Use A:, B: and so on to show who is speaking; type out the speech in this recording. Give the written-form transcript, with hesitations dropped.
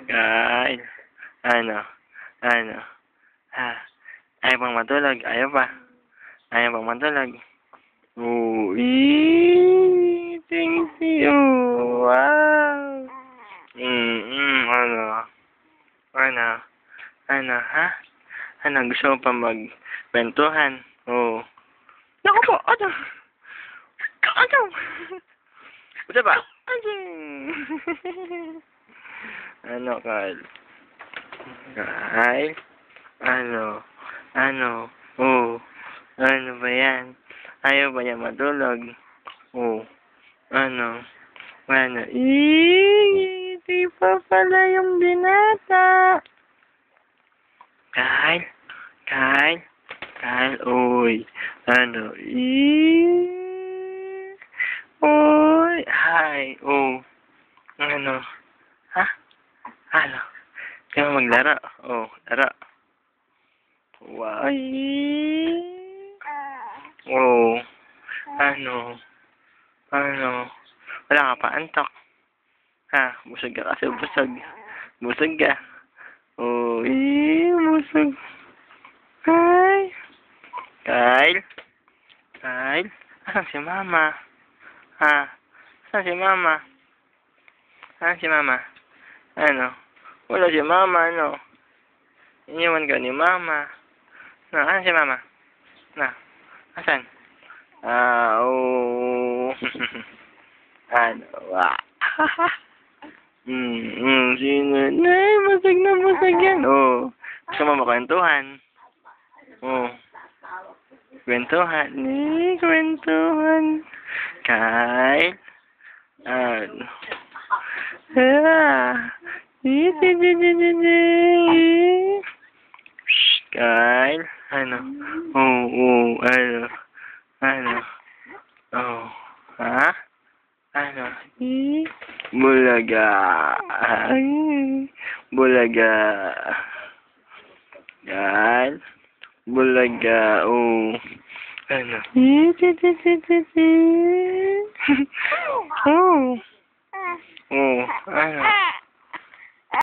A: Kyle. Ano? Ano? Ha? Ayaw pang matulog? Ayaw pa? Ayaw pang matulog? Oh, thank you. Wow. Ano? Ano? Ano, ha? Ano, gusto mo pa magbentuhan? Oh. Naku po, ano? Ano? Buta ba? Ano? Ano, Kyle? Kyle? Ano? Ano? Oh. Ano ba yan? Ayaw ba niya matulog? Oh. Ano? Ano? Hindi pa pala yung binata. Kyle? Kyle? Kyle? Uy. Ano? Uy. Hi. Oh. Ano? Ha? Ano? Kaya maglaro? Oh, laro. Wow. Oh. Ano? Ano? Wala ka pa antok. Ha? Busog ka kasi busog. Busog ka. Oh, busog. Kyle? Kyle? Kyle? Asan si Mama? Ha? Asan si Mama? Asan si Mama? Ano? Wala si Mama, ano? Iniwan ka ni Mama. Na, asan si Mama? Na, asan? Oh. Ano? Sino? Nay, masag na masag yan. Oh. Gusto mo makwentuhan? Oh. Kwentuhan. Kwentuhan. Kyle? Ano? Kyle? Ano? Oh, ano? Ano? Oh. Ha? Ano? Bulaga. Bulaga. Kyle? Bulaga. Oh. Ano? Oh. Oh. Ano?